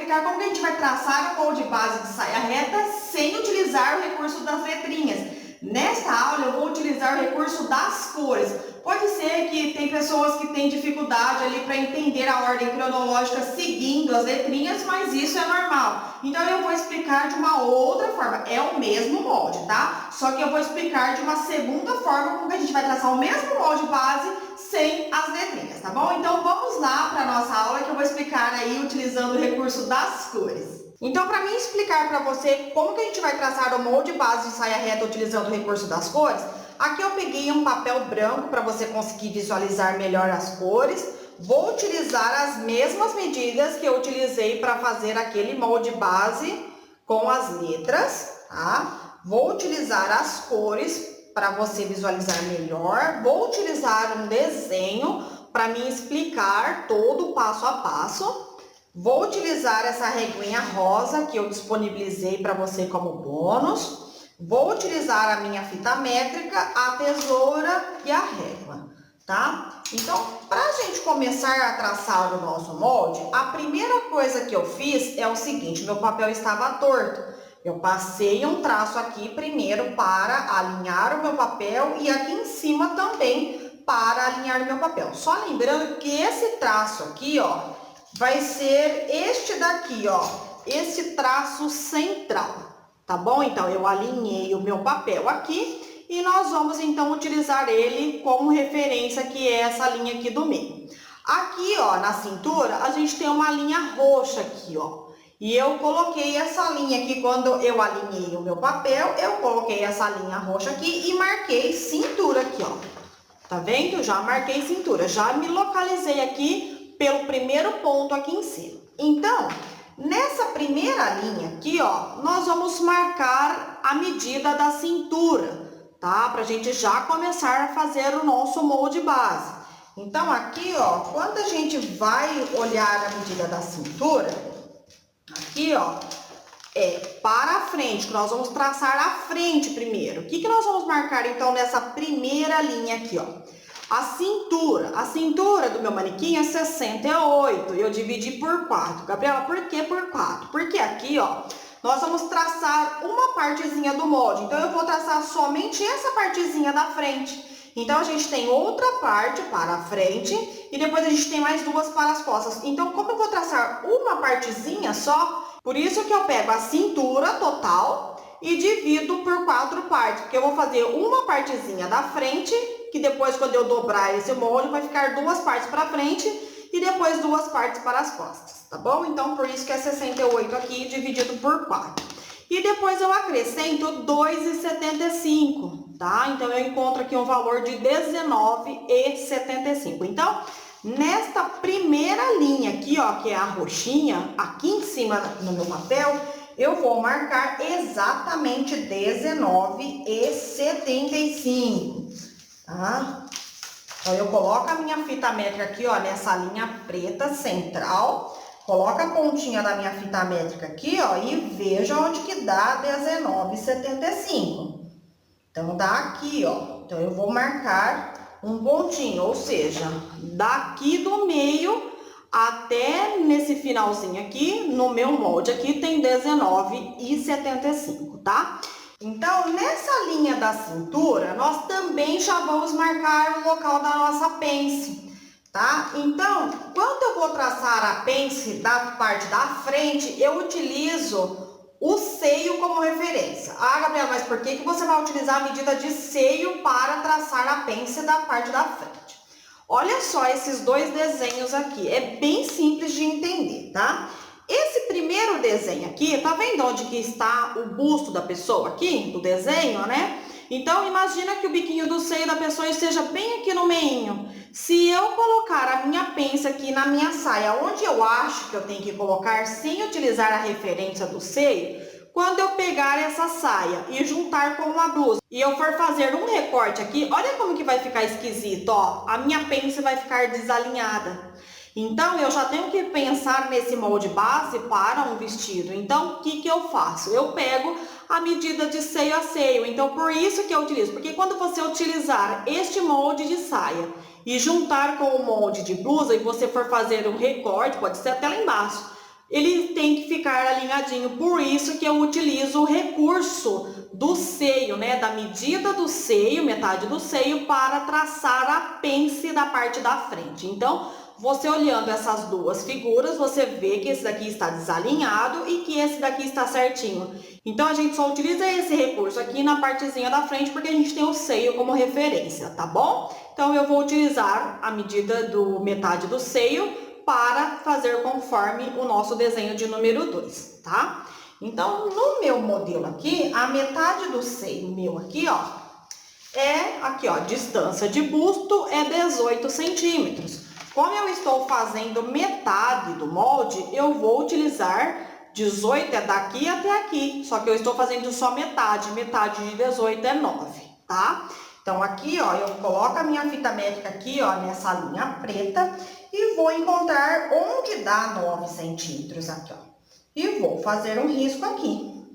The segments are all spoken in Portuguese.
explicar como que a gente vai traçar o molde base de saia reta sem utilizar o recurso das letrinhas. Nesta aula eu vou utilizar o recurso das cores. Pode ser que tem pessoas que têm dificuldade ali para entender a ordem cronológica seguindo as letrinhas, mas isso é normal. Então eu vou explicar de uma outra forma. É o mesmo molde, tá? Só que eu vou explicar de uma segunda forma como que a gente vai traçar o mesmo molde base sem as letrinhas, tá bom? Então vamos lá para a nossa aula que eu vou explicar aí utilizando o recurso das cores. Então, para mim explicar para você como que a gente vai traçar o molde base de saia reta utilizando o recurso das cores, aqui eu peguei um papel branco para você conseguir visualizar melhor as cores. Vou utilizar as mesmas medidas que eu utilizei para fazer aquele molde base com as letras, tá? Vou utilizar as cores para você visualizar melhor. Vou utilizar um desenho para me explicar todo o passo a passo. Vou utilizar essa reguinha rosa que eu disponibilizei para você como bônus. Vou utilizar a minha fita métrica, a tesoura e a régua, tá? Então, para a gente começar a traçar o nosso molde, a primeira coisa que eu fiz é o seguinte: meu papel estava torto. Eu passei um traço aqui primeiro para alinhar o meu papel e aqui em cima também para alinhar o meu papel. Só lembrando que esse traço aqui, ó, vai ser este daqui, ó, esse traço central, tá bom? Então, eu alinhei o meu papel aqui e nós vamos, então, utilizar ele como referência, que é essa linha aqui do meio. Aqui, ó, na cintura, a gente tem uma linha roxa aqui, ó. E eu coloquei essa linha aqui, quando eu alinhei o meu papel, eu coloquei essa linha roxa aqui e marquei cintura aqui, ó. Tá vendo? Já marquei cintura, já me localizei aqui pelo primeiro ponto aqui em cima. Então, nessa primeira linha aqui, ó, nós vamos marcar a medida da cintura, tá? Pra gente já começar a fazer o nosso molde base. Então, aqui, ó, quando a gente vai olhar a medida da cintura, aqui, ó, é para a frente, que nós vamos traçar a frente primeiro. O que que nós vamos marcar, então, nessa primeira linha aqui, ó? A cintura do meu manequim é 68, eu dividi por 4. Gabriela, por que por 4? Porque aqui, ó, nós vamos traçar uma partezinha do molde. Então, eu vou traçar somente essa partezinha da frente. Então, a gente tem outra parte para a frente e depois a gente tem mais duas para as costas. Então, como eu vou traçar uma partezinha só, por isso que eu pego a cintura total e divido por 4 partes. Porque eu vou fazer uma partezinha da frente, que depois, quando eu dobrar esse molde, vai ficar duas partes para frente e depois duas partes para as costas, tá bom? Então, por isso que é 68 aqui, dividido por 4. E depois eu acrescento 2,75, tá? Então, eu encontro aqui um valor de 19,75. Então, nesta primeira linha aqui, ó, que é a roxinha, aqui em cima no meu papel, eu vou marcar exatamente 19,75. Tá? Então, eu coloco a minha fita métrica aqui, ó, nessa linha preta central, coloco a pontinha da minha fita métrica aqui, ó, e veja onde que dá 19,75. Então, dá aqui, ó. Então, eu vou marcar um pontinho, ou seja, daqui do meio até nesse finalzinho aqui, no meu molde aqui, tem 19,75, tá? Então, nessa linha da cintura, nós também já vamos marcar o local da nossa pence, tá? Então, quando eu vou traçar a pence da parte da frente, eu utilizo o seio como referência. Ah, Gabriela, mas por que você vai utilizar a medida de seio para traçar a pence da parte da frente? Olha só esses dois desenhos aqui, é bem simples de entender, tá? Esse primeiro desenho aqui, tá vendo onde que está o busto da pessoa aqui, do desenho, né? Então, imagina que o biquinho do seio da pessoa esteja bem aqui no meinho. Se eu colocar a minha pence aqui na minha saia, onde eu acho que eu tenho que colocar, sem utilizar a referência do seio, quando eu pegar essa saia e juntar com uma blusa, e eu for fazer um recorte aqui, olha como que vai ficar esquisito, ó. A minha pence vai ficar desalinhada. Então, eu já tenho que pensar nesse molde base para um vestido. Então, o que que eu faço? Eu pego a medida de seio a seio. Então, por isso que eu utilizo. Porque quando você utilizar este molde de saia e juntar com o molde de blusa e você for fazer um recorte, pode ser até lá embaixo, ele tem que ficar alinhadinho. Por isso que eu utilizo o recurso do seio, né? Da medida do seio, metade do seio, para traçar a pence da parte da frente. Então, você olhando essas duas figuras, você vê que esse daqui está desalinhado e que esse daqui está certinho. Então, a gente só utiliza esse recurso aqui na partezinha da frente, porque a gente tem o seio como referência, tá bom? Então, eu vou utilizar a medida do metade do seio para fazer conforme o nosso desenho de número 2, tá? Então, no meu modelo aqui, a metade do seio meu aqui, ó, distância de busto é 18 centímetros. Como eu estou fazendo metade do molde, eu vou utilizar 18 é daqui até aqui, só que eu estou fazendo só metade, metade de 18 é 9, tá? Então, aqui, ó, eu coloco a minha fita métrica aqui, ó, nessa linha preta e vou encontrar onde dá 9 centímetros aqui, ó. E vou fazer um risco aqui,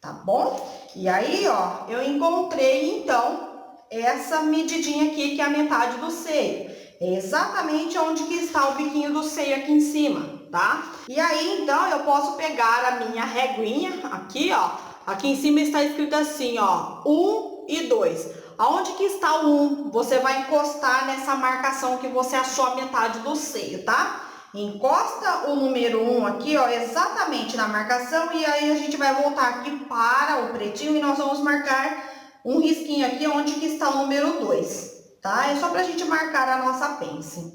tá bom? E aí, ó, eu encontrei, então, essa medidinha aqui, que é a metade do seio. É exatamente onde que está o biquinho do seio aqui em cima, tá? E aí, então, eu posso pegar a minha reguinha aqui, ó. Aqui em cima está escrito assim, ó, 1 e 2. Aonde que está o 1? Você vai encostar nessa marcação que você achou a metade do seio, tá? Encosta o número 1 aqui, ó, exatamente na marcação, e aí a gente vai voltar aqui para o pretinho e nós vamos marcar um risquinho aqui onde que está o número 2, tá? É só pra gente marcar a nossa pence.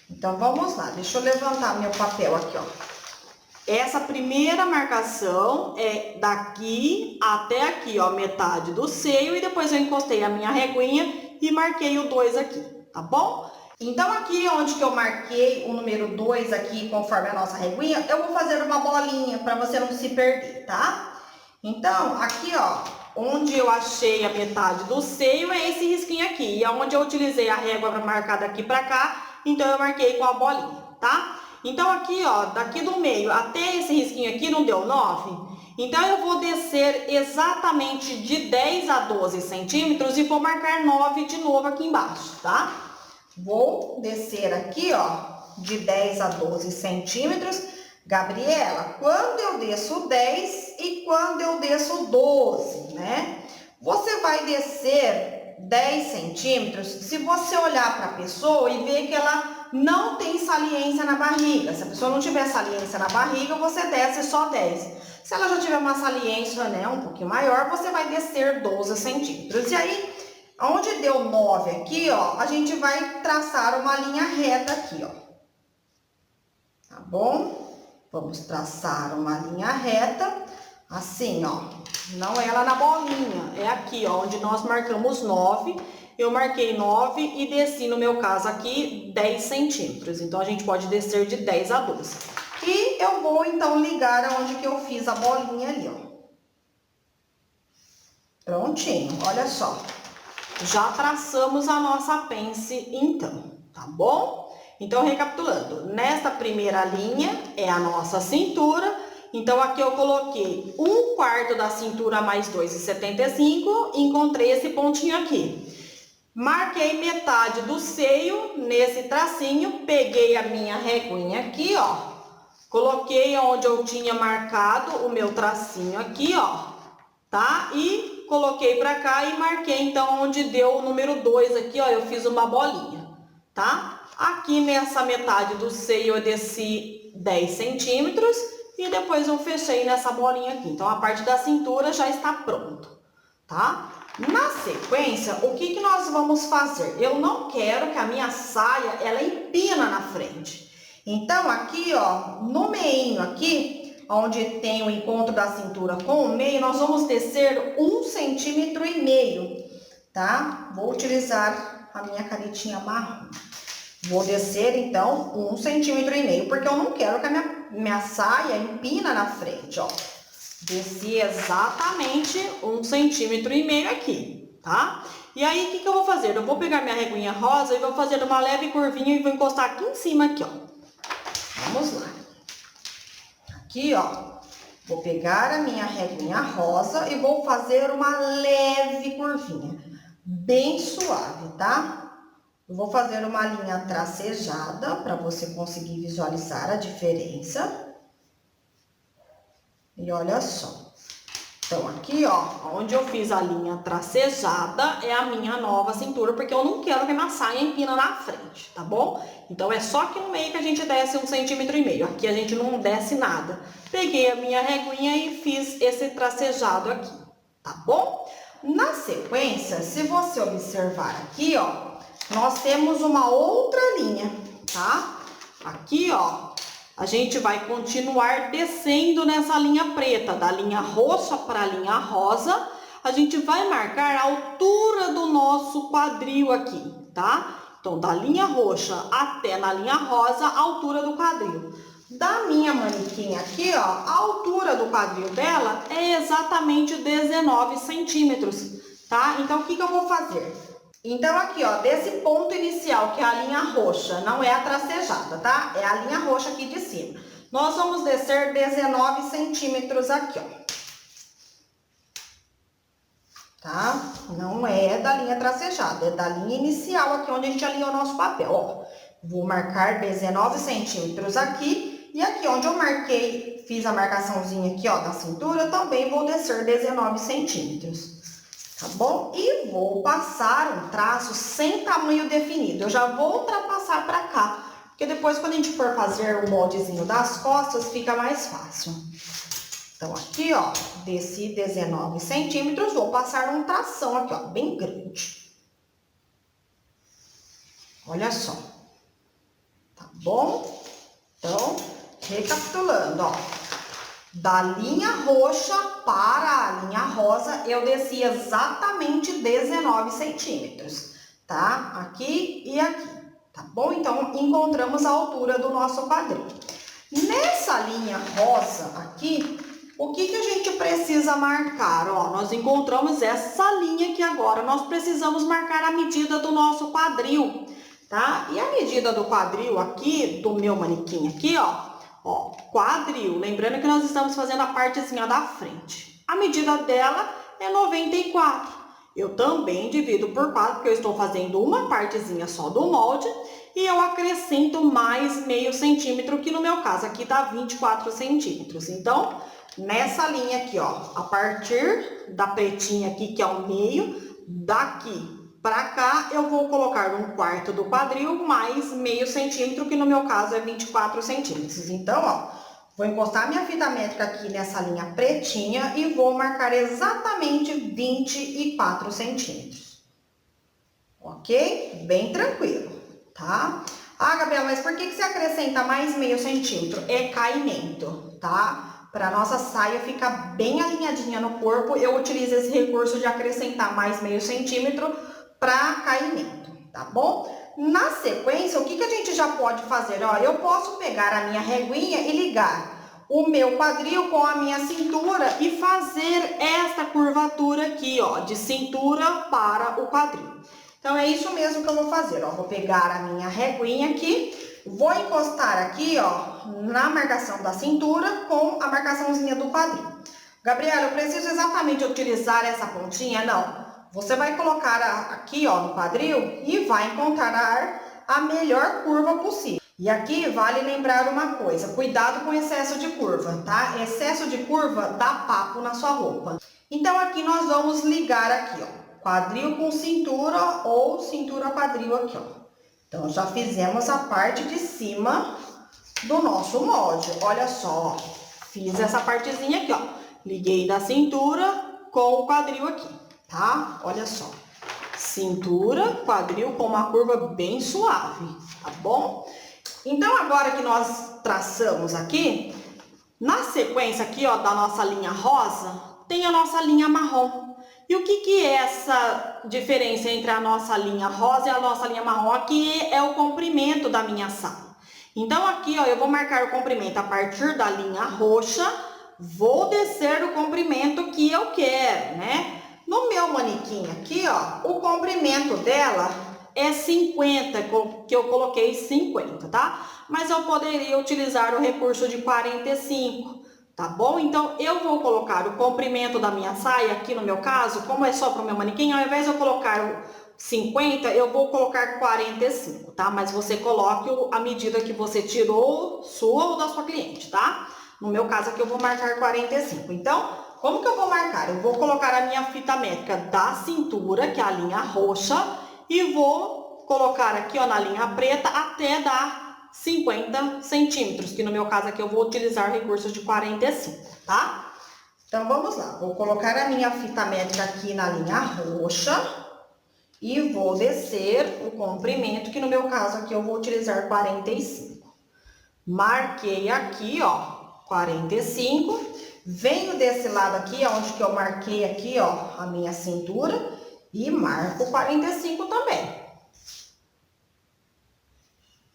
Então, vamos lá, deixa eu levantar meu papel aqui, ó. Essa primeira marcação é daqui até aqui, ó, metade do seio, e depois eu encostei a minha reguinha e marquei o 2 aqui, tá bom? Então, aqui onde que eu marquei o número 2 aqui, conforme a nossa reguinha, eu vou fazer uma bolinha para você não se perder, tá? Então, aqui, ó, onde eu achei a metade do seio é esse risquinho aqui. E onde eu utilizei a régua para marcar daqui para cá, então eu marquei com a bolinha, tá? Então, aqui, ó, daqui do meio até esse risquinho aqui não deu 9? Então, eu vou descer exatamente de 10 a 12 centímetros e vou marcar 9 de novo aqui embaixo, tá? Vou descer aqui, ó, de 10 a 12 centímetros. Gabriela, quando eu desço 10 e quando eu desço 12, né? Você vai descer 10 centímetros se você olhar para a pessoa e ver que ela não tem saliência na barriga. Se a pessoa não tiver saliência na barriga, você desce só 10. Se ela já tiver uma saliência, né, um pouquinho maior, você vai descer 12 centímetros. E aí, onde deu 9 aqui, ó, a gente vai traçar uma linha reta aqui, ó. Tá bom? Vamos traçar uma linha reta, assim, ó. Não é lá na bolinha, é aqui, ó, onde nós marcamos 9. Eu marquei 9 e desci, no meu caso aqui, 10 centímetros. Então, a gente pode descer de 10 a 12. E eu vou, então, ligar aonde que eu fiz a bolinha ali, ó. Prontinho, olha só. Já traçamos a nossa pence, então, tá bom? Então, recapitulando, nesta primeira linha é a nossa cintura. Então, aqui eu coloquei 1/4 da cintura mais 2,75, encontrei esse pontinho aqui. Marquei metade do seio nesse tracinho, peguei a minha reguinha aqui, ó. Coloquei onde eu tinha marcado o meu tracinho aqui, ó, tá? E coloquei pra cá e marquei, então, onde deu o número 2 aqui, ó, eu fiz uma bolinha, tá? Aqui nessa metade do seio eu desci 10 centímetros e depois eu fechei nessa bolinha aqui. Então, a parte da cintura já está pronto, tá? Na sequência, o que que nós vamos fazer? Eu não quero que a minha saia, ela empina na frente. Então, aqui, ó, no meinho aqui, onde tem o encontro da cintura com o meio, nós vamos descer 1,5 centímetros, tá? Vou utilizar a minha canetinha marrom. Vou descer, então, 1,5 centímetros, porque eu não quero que a minha saia empina na frente, ó. Desci exatamente 1,5 centímetros aqui, tá? E aí, o que que eu vou fazer? Eu vou pegar minha reguinha rosa e vou fazer uma leve curvinha e vou encostar aqui em cima, aqui, ó. Vamos lá. Aqui, ó, vou pegar a minha reguinha rosa e vou fazer uma leve curvinha, bem suave, tá? Eu vou fazer uma linha tracejada para você conseguir visualizar a diferença. E olha só. Então, aqui, ó, onde eu fiz a linha tracejada é a minha nova cintura, porque eu não quero que a minha saia empina na frente, tá bom? Então, é só aqui no meio que a gente desce 1,5 cm. Aqui a gente não desce nada. Peguei a minha reguinha e fiz esse tracejado aqui, tá bom? Na sequência, se você observar aqui, ó, nós temos uma outra linha, tá? Aqui, ó. A gente vai continuar descendo nessa linha preta, da linha roxa para a linha rosa. A gente vai marcar a altura do nosso quadril aqui, tá? Então, da linha roxa até na linha rosa, a altura do quadril. Da minha manequim aqui, ó, a altura do quadril dela é exatamente 19 centímetros, tá? Então, o que eu vou fazer? Então, aqui, ó, desse ponto inicial, que é a linha roxa, não é a tracejada, tá? É a linha roxa aqui de cima. Nós vamos descer 19 centímetros aqui, ó. Tá? Não é da linha tracejada, é da linha inicial aqui, onde a gente alinhou o nosso papel, ó. Vou marcar 19 centímetros aqui, e aqui onde eu marquei, fiz a marcaçãozinha aqui, ó, da cintura, também vou descer 19 centímetros. Tá bom? E vou passar um traço sem tamanho definido. Eu já vou ultrapassar pra cá, porque depois quando a gente for fazer o moldezinho das costas, fica mais fácil. Então, aqui, ó, desci 19 centímetros, vou passar um tração aqui, ó, bem grande. Olha só. Tá bom? Então, recapitulando, ó. Da linha roxa para a linha rosa, eu desci exatamente 19 centímetros, tá? Aqui e aqui, tá bom? Então, encontramos a altura do nosso quadril. Nessa linha rosa aqui, o que a gente precisa marcar? Ó, nós encontramos essa linha aqui agora, nós precisamos marcar a medida do nosso quadril, tá? E a medida do quadril aqui, do meu manequim aqui, ó, quadril, lembrando que nós estamos fazendo a partezinha da frente. A medida dela é 94. Eu também divido por 4, porque eu estou fazendo uma partezinha só do molde. E eu acrescento mais meio centímetro, que no meu caso aqui dá 24 centímetros. Então, nessa linha aqui, ó, a partir da pretinha aqui, que é o meio, daqui para cá, eu vou colocar 1/4 do quadril mais meio centímetro, que no meu caso é 24 centímetros. Então, ó, vou encostar minha fita métrica aqui nessa linha pretinha e vou marcar exatamente 24 centímetros. Ok? Bem tranquilo, tá? Ah, Gabriela, mas por que você acrescenta mais meio centímetro? É caimento, tá? Para nossa saia ficar bem alinhadinha no corpo, eu utilizo esse recurso de acrescentar mais meio centímetro para caimento, tá bom? Na sequência, o que a gente já pode fazer? Ó, eu posso pegar a minha reguinha e ligar o meu quadril com a minha cintura e fazer esta curvatura aqui, ó, de cintura para o quadril. Então, é isso mesmo que eu vou fazer, ó. Vou pegar a minha reguinha aqui, vou encostar aqui, ó, na marcação da cintura com a marcaçãozinha do quadril. Gabriela, eu preciso exatamente utilizar essa pontinha? Não. Você vai colocar aqui, ó, no quadril e vai encontrar a melhor curva possível. E aqui vale lembrar uma coisa, cuidado com excesso de curva, tá? Excesso de curva dá papo na sua roupa. Então, aqui nós vamos ligar aqui, ó, quadril com cintura ou cintura quadril aqui, ó. Então, já fizemos a parte de cima do nosso molde. Olha só, ó, fiz essa partezinha aqui, ó. Liguei da cintura com o quadril aqui, tá? Olha só. Cintura, quadril com uma curva bem suave, tá bom? Então, agora que nós traçamos aqui, na sequência aqui, ó, da nossa linha rosa, tem a nossa linha marrom. E o que é essa diferença entre a nossa linha rosa e a nossa linha marrom? Aqui é o comprimento da minha saia. Então, aqui, ó, eu vou marcar o comprimento a partir da linha roxa, vou descer o comprimento que eu quero, né? No meu manequim aqui, ó, o comprimento dela é 50, que eu coloquei 50, tá? Mas eu poderia utilizar o recurso de 45, tá bom? Então, eu vou colocar o comprimento da minha saia, aqui no meu caso, como é só para o meu manequim, ao invés de eu colocar o 50, eu vou colocar 45, tá? Mas você coloque a medida que você tirou, sua ou da sua cliente, tá? No meu caso aqui eu vou marcar 45. Então, como que eu vou marcar? Eu vou colocar a minha fita métrica da cintura, que é a linha roxa, e vou colocar aqui, ó, na linha preta até dar 50 centímetros, que no meu caso aqui eu vou utilizar o recurso de 45, tá? Então, vamos lá. Vou colocar a minha fita métrica aqui na linha roxa e vou descer o comprimento, que no meu caso aqui eu vou utilizar 45. Marquei aqui, ó, 45. Venho desse lado aqui, onde que eu marquei aqui, ó, a minha cintura e marco 45 também.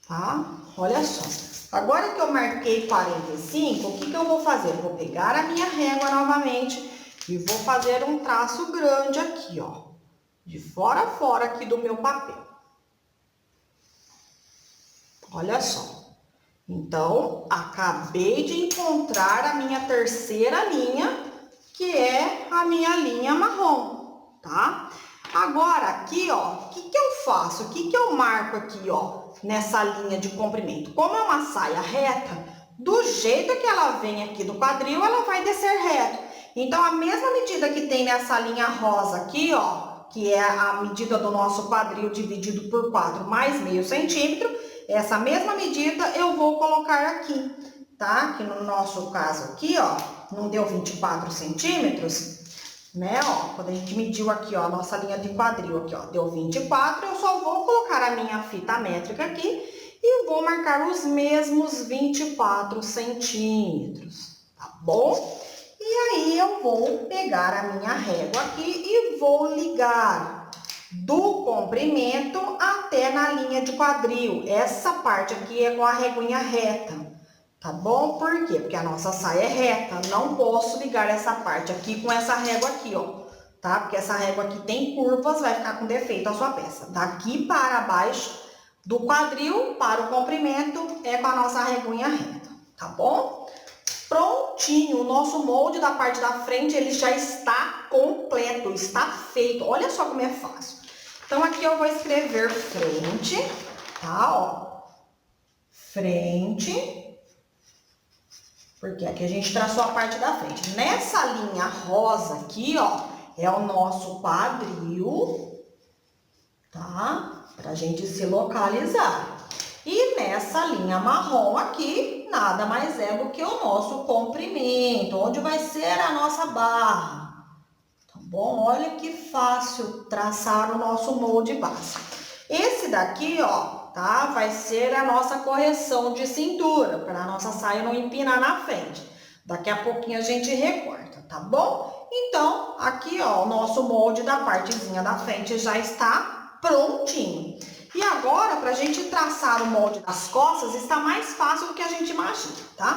Tá? Olha só. Agora que eu marquei 45, o que que eu vou fazer? Eu vou pegar a minha régua novamente e vou fazer um traço grande aqui, ó, de fora a fora aqui do meu papel. Olha só. Então, acabei de encontrar a minha terceira linha, que é a minha linha marrom, tá? Agora, aqui, ó, o que que eu faço? O que que eu marco aqui, ó, nessa linha de comprimento? Como é uma saia reta, do jeito que ela vem aqui do quadril, ela vai descer reto. Então, a mesma medida que tem nessa linha rosa aqui, ó, que é a medida do nosso quadril dividido por 4 mais meio centímetro, essa mesma medida eu vou colocar aqui, tá? Que no nosso caso aqui, ó, não deu 24 centímetros, né? Ó, quando a gente mediu aqui, ó, a nossa linha de quadril aqui, ó, deu 24, eu só vou colocar a minha fita métrica aqui e vou marcar os mesmos 24 centímetros, tá bom? E aí eu vou pegar a minha régua aqui e vou ligar do comprimento até na linha de quadril. Essa parte aqui é com a reguinha reta, tá bom? Por quê? Porque a nossa saia é reta, não posso ligar essa parte aqui com essa régua aqui, ó, tá? Porque essa régua aqui tem curvas, vai ficar com defeito a sua peça. Daqui para baixo, do quadril para o comprimento, é com a nossa reguinha reta, tá bom? Prontinho, o nosso molde da parte da frente, ele já está completo, está feito. Olha só como é fácil. Então, aqui eu vou escrever frente, tá, ó. Frente, porque aqui a gente traçou a parte da frente. Nessa linha rosa aqui, ó, é o nosso quadril, tá? Pra gente se localizar. E nessa linha marrom aqui, nada mais é do que o nosso comprimento, onde vai ser a nossa barra. Tá bom? Olha que fácil traçar o nosso molde básico. Esse daqui, ó, tá? Vai ser a nossa correção de cintura, para a nossa saia não empinar na frente. Daqui a pouquinho a gente recorta, tá bom? Então, aqui, ó, o nosso molde da partezinha da frente já está prontinho. E agora, para a gente traçar o molde das costas, está mais fácil do que a gente imagina, tá?